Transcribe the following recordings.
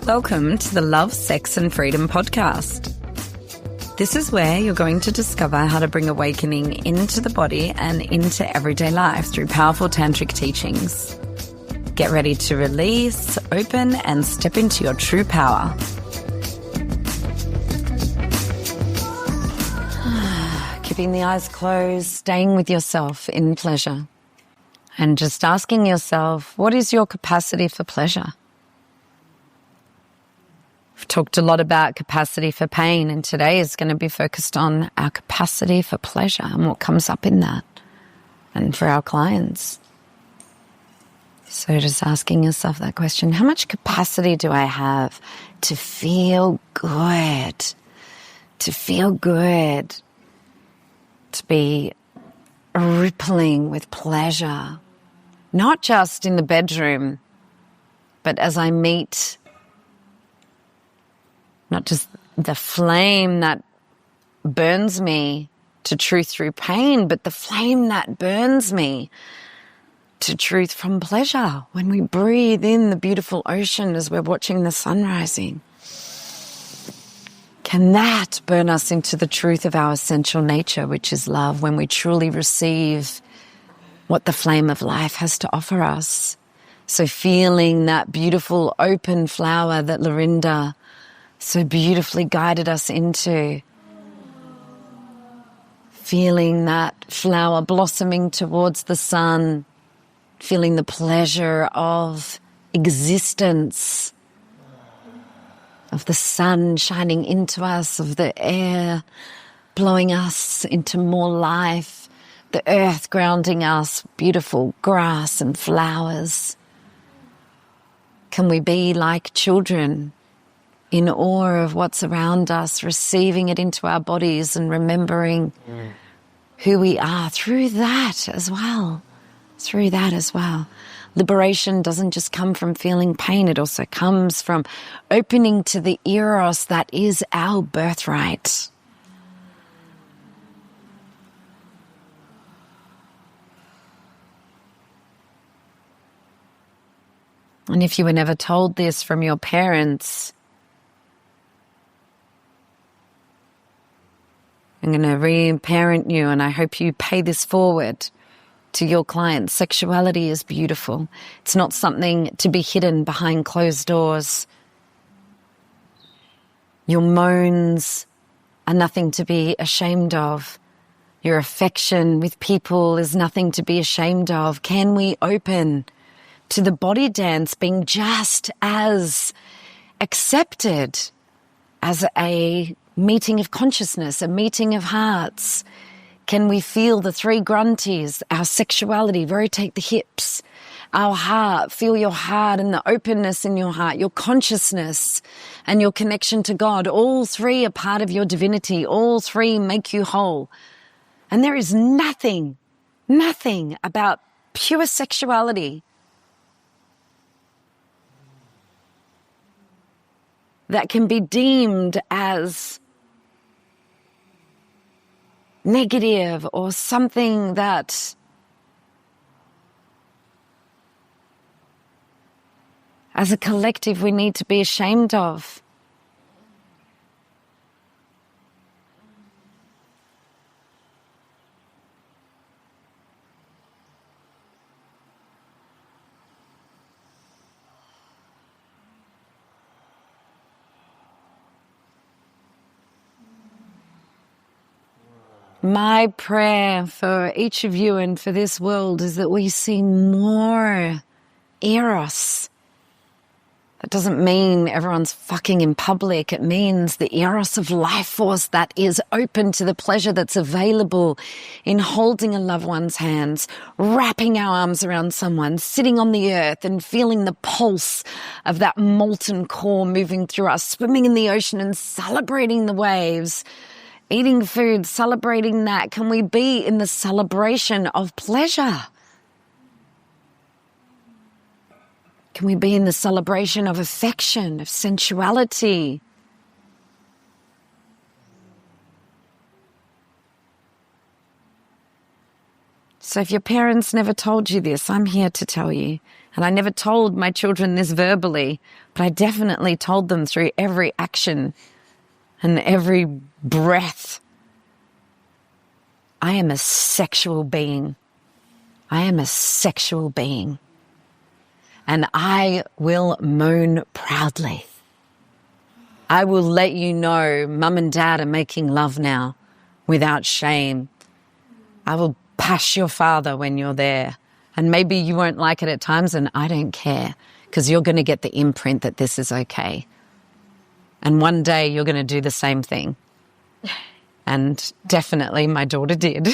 Welcome to the Love, Sex and Freedom podcast. This is where you're going to discover how to bring awakening into the body and into everyday life through powerful tantric teachings. Get ready to release, open and step into your true power. Keeping the eyes closed, staying with yourself in pleasure. And just asking yourself, what is your capacity for pleasure? We've talked a lot about capacity for pain, and today is going to be focused on our capacity for pleasure and what comes up in that, and for our clients. So just asking yourself that question, how much capacity do I have to feel good? To feel good, to be rippling with pleasure, not just in the bedroom, but as I meet not just the flame that burns me to truth through pain, but the flame that burns me to truth from pleasure when we breathe in the beautiful ocean as we're watching the sun rising. Can that burn us into the truth of our essential nature, which is love, when we truly receive what the flame of life has to offer us? So feeling that beautiful open flower that Lorinda so beautifully guided us into, feeling that flower blossoming towards the sun, feeling the pleasure of existence, of the sun shining into us, of the air blowing us into more life, the earth grounding us, beautiful grass and flowers. Can we be like children, in awe of what's around us, receiving it into our bodies and remembering who we are through that as well. Through that as well. Liberation doesn't just come from feeling pain. It also comes from opening to the Eros that is our birthright. And if you were never told this from your parents, I'm going to reparent you, and I hope you pay this forward to your clients. Sexuality is beautiful. It's not something to be hidden behind closed doors. Your moans are nothing to be ashamed of. Your affection with people is nothing to be ashamed of. Can we open to the body dance being just as accepted as a meeting of consciousness, a meeting of hearts? Can we feel the three grunties, our sexuality, rotate the hips, our heart, feel your heart and the openness in your heart, your consciousness and your connection to God. All three are part of your divinity. All three make you whole. And there is nothing about pure sexuality that can be deemed as negative or something that as a collective we need to be ashamed of. My prayer for each of you and for this world is that we see more Eros. That doesn't mean everyone's fucking in public. It means the Eros of life force that is open to the pleasure that's available in holding a loved one's hands, wrapping our arms around someone, sitting on the earth and feeling the pulse of that molten core moving through us, swimming in the ocean and celebrating the waves, eating food, celebrating that. Can we be in the celebration of pleasure? Can we be in the celebration of affection, of sensuality? So if your parents never told you this, I'm here to tell you. And I never told my children this verbally, but I definitely told them through every action and every breath. I am a sexual being. I am a sexual being. And I will moan proudly. I will let you know mum and dad are making love now without shame. I will pash your father when you're there. And maybe you won't like it at times, and I don't care, because you're going to get the imprint that this is okay. And one day you're going to do the same thing. And definitely my daughter did,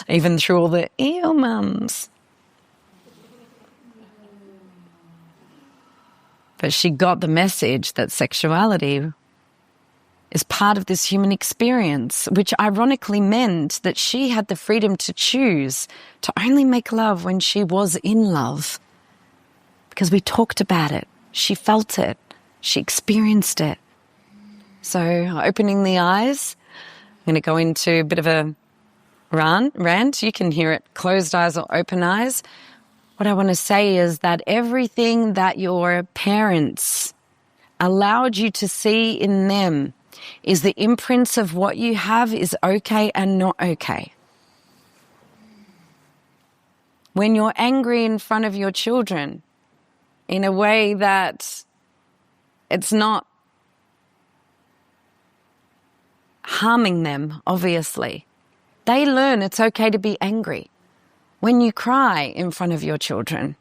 even through all the ew mums. But she got the message that sexuality is part of this human experience, which ironically meant that she had the freedom to choose to only make love when she was in love. Because we talked about it, she felt it, she experienced it. So opening the eyes, I'm going to go into a bit of a rant. You can hear it, closed eyes or open eyes. What I want to say is that everything that your parents allowed you to see in them is the imprints of what you have is okay and not okay. When you're angry in front of your children in a way that it's not harming them, obviously, they learn it's okay to be angry. When you cry in front of your children,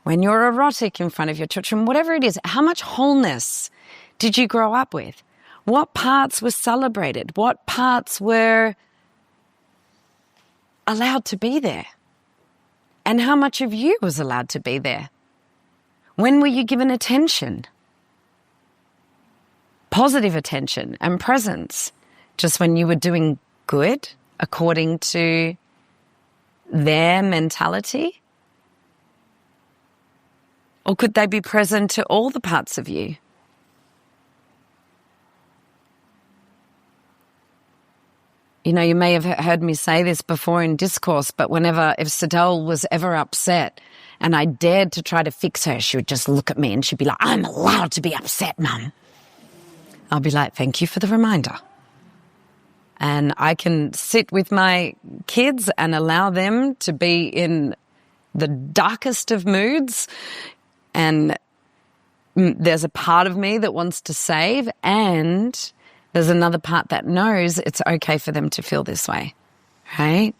when you're erotic in front of your children, whatever it is, how much wholeness did you grow up with? What parts were celebrated? What parts were allowed to be there? And how much of you was allowed to be there? When were you given attention? Positive attention and presence? Just when you were doing good according to their mentality? Or could they be present to all the parts of you? You know, you may have heard me say this before in discourse, but if Chantelle was ever upset and I dared to try to fix her, she would just look at me and she'd be like, I'm allowed to be upset, Mum. I'll be like, thank you for the reminder. And I can sit with my kids and allow them to be in the darkest of moods, and there's a part of me that wants to save, and there's another part that knows it's okay for them to feel this way, right?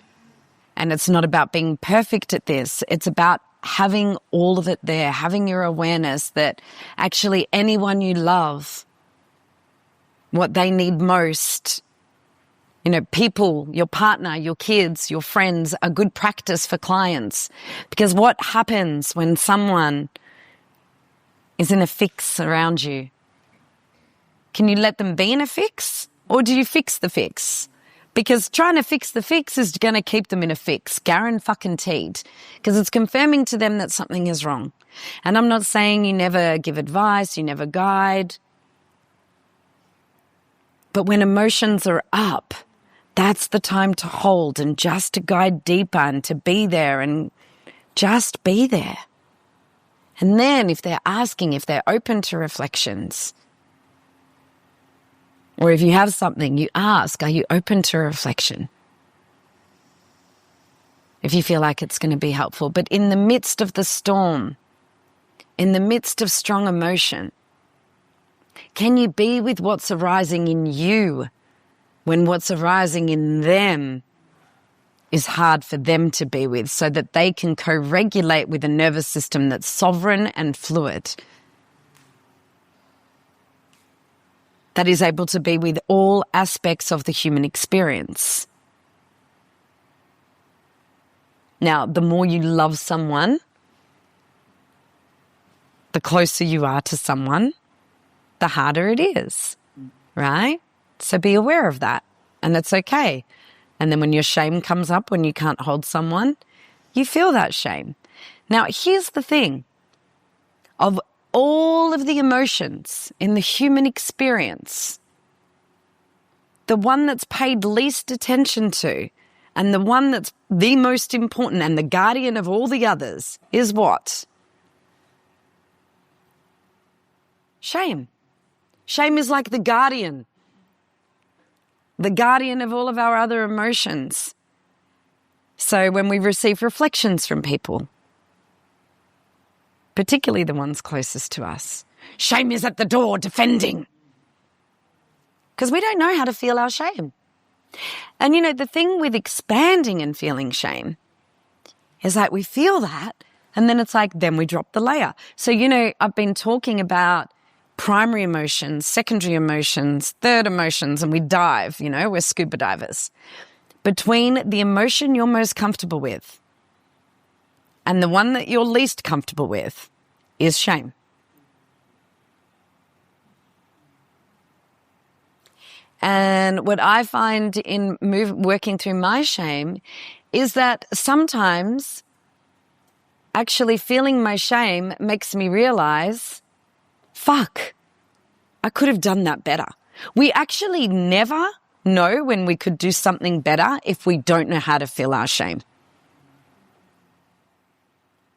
And it's not about being perfect at this. It's about having all of it there, having your awareness that actually anyone you love, what they need most, you know, people, your partner, your kids, your friends, are good practice for clients. Because what happens when someone is in a fix around you? Can you let them be in a fix, or do you fix the fix? Because trying to fix the fix is going to keep them in a fix, guaranteed, because it's confirming to them that something is wrong. And I'm not saying you never give advice, you never guide. But when emotions are up, that's the time to hold and just to guide deeper and to be there and just be there. And then if they're asking, if they're open to reflections, or if you have something, you ask, are you open to reflection? If you feel like it's going to be helpful. But in the midst of the storm, in the midst of strong emotion, can you be with what's arising in you when what's arising in them is hard for them to be with, so that they can co-regulate with a nervous system that's sovereign and fluid, that is able to be with all aspects of the human experience? Now, the more you love someone, the closer you are to someone, the harder it is, right? So be aware of that, and it's okay. And then when your shame comes up, when you can't hold someone, you feel that shame. Now, here's the thing. Of all of the emotions in the human experience, the one that's paid least attention to And the one that's the most important and the guardian of all the others is what? Shame. Shame is like the guardian of all of our other emotions. So when we receive reflections from people, particularly the ones closest to us, shame is at the door defending. Because we don't know how to feel our shame. And the thing with expanding and feeling shame is like we feel that and then it's like, then we drop the layer. So, I've been talking about primary emotions, secondary emotions, third emotions, and we dive, we're scuba divers. Between the emotion you're most comfortable with and the one that you're least comfortable with is shame. And what I find in working through my shame is that sometimes actually feeling my shame makes me realize, fuck, I could have done that better. We actually never know when we could do something better if we don't know how to feel our shame.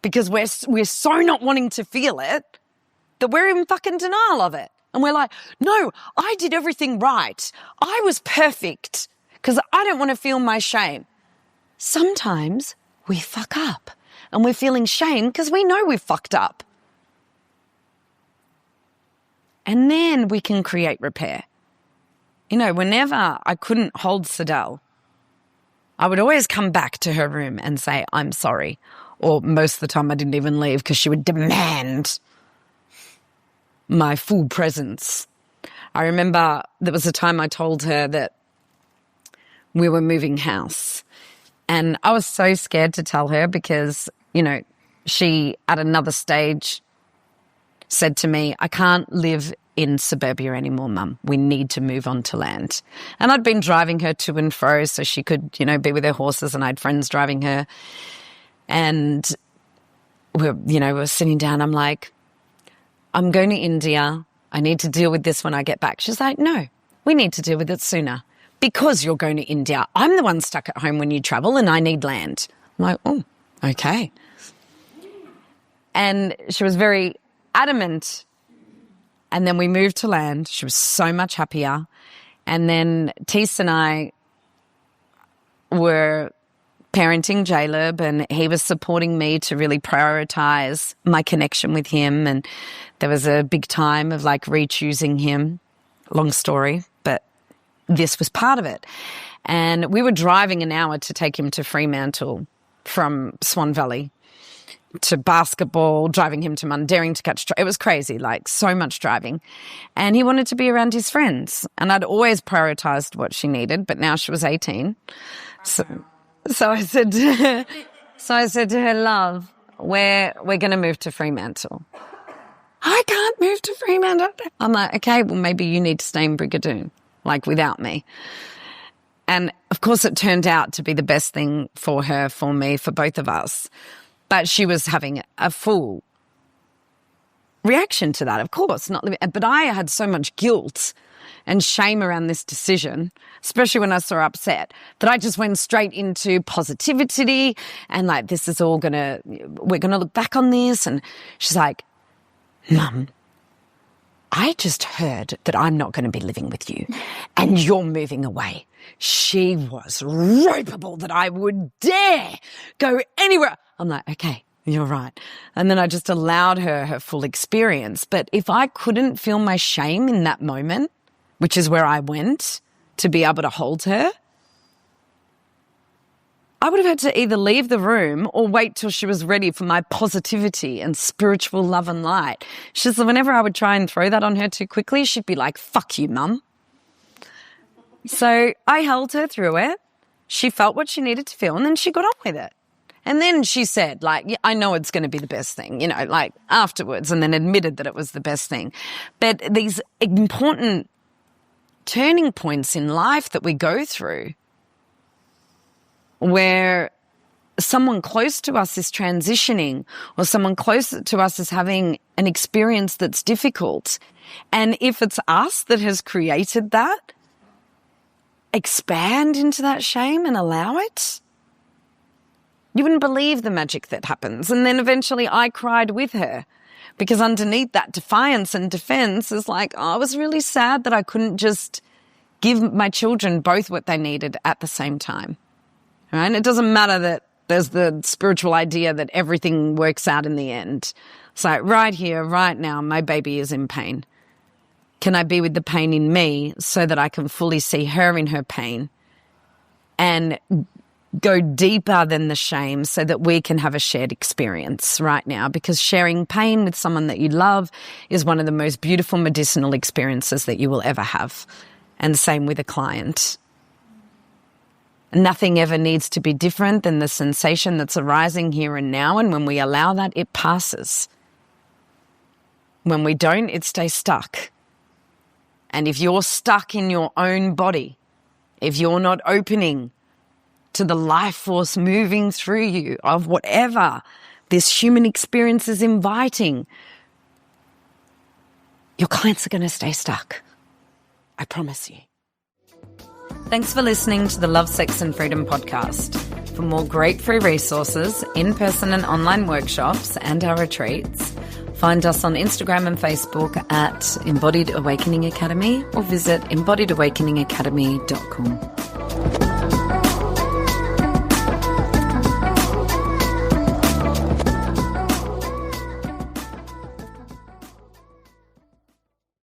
Because we're so not wanting to feel it that we're in fucking denial of it. And we're like, no, I did everything right. I was perfect because I don't want to feel my shame. Sometimes we fuck up and we're feeling shame because we know we've fucked up. And then we can create repair. Whenever I couldn't hold Sadell, I would always come back to her room and say, I'm sorry. Or most of the time I didn't even leave because she would demand my full presence. I remember there was a time I told her that we were moving house and I was so scared to tell her because, she at another stage said to me, I can't live in suburbia anymore, Mum. We need to move on to land. And I'd been driving her to and fro so she could, be with her horses and I had friends driving her. And we were sitting down. I'm like, I'm going to India. I need to deal with this when I get back. She's like, no, we need to deal with it sooner because you're going to India. I'm the one stuck at home when you travel and I need land. I'm like, oh, okay. And she was very adamant. And then we moved to land. She was so much happier. And then Tees and I were parenting Jaleb and he was supporting me to really prioritize my connection with him. And there was a big time of re-choosing him. Long story, but this was part of it. And we were driving an hour to take him to Fremantle from Swan Valley to basketball, driving him to Mundaring to catch. It was crazy, so much driving. And he wanted to be around his friends. And I'd always prioritized what she needed, but now she was 18. So I said to her, love, we're going to move to Fremantle. I can't move to Fremantle. I'm like, okay, well, maybe you need to stay in Brigadoon, without me. And of course it turned out to be the best thing for her, for me, for both of us. But she was having a full reaction to that, of course. But I had so much guilt and shame around this decision, especially when I saw her upset, that I just went straight into positivity and this is all we're going to look back on this. And she's like, Mum, I just heard that I'm not going to be living with you and you're moving away. She was ropeable that I would dare go anywhere. I'm like, okay, you're right. And then I just allowed her full experience. But if I couldn't feel my shame in that moment, which is where I went to be able to hold her, I would have had to either leave the room or wait till she was ready for my positivity and spiritual love and light. She said whenever I would try and throw that on her too quickly, she'd be like, fuck you, Mum. So I held her through it. She felt what she needed to feel and then she got on with it. And then she said, yeah, I know it's going to be the best thing, afterwards, and then admitted that it was the best thing. But these important turning points in life that we go through where someone close to us is transitioning or someone close to us is having an experience that's difficult. And if it's us that has created that, expand into that shame and allow it, you wouldn't believe the magic that happens. And then eventually I cried with her, because underneath that defiance and defense is like, oh, I was really sad that I couldn't just give my children both what they needed at the same time. Right? And it doesn't matter that there's the spiritual idea that everything works out in the end. It's like, right here, right now, my baby is in pain. Can I be with the pain in me so that I can fully see her in her pain and go deeper than the shame so that we can have a shared experience right now? Because sharing pain with someone that you love is one of the most beautiful medicinal experiences that you will ever have. And the same with a client. Nothing ever needs to be different than the sensation that's arising here and now. And when we allow that, it passes. When we don't, it stays stuck. And if you're stuck in your own body, if you're not opening to the life force moving through you of whatever this human experience is inviting, your clients are going to stay stuck. I promise you. Thanks for listening to the Love, Sex and Freedom podcast. For more great free resources, in-person and online workshops, and our retreats, find us on Instagram and Facebook at Embodied Awakening Academy or visit embodiedawakeningacademy.com.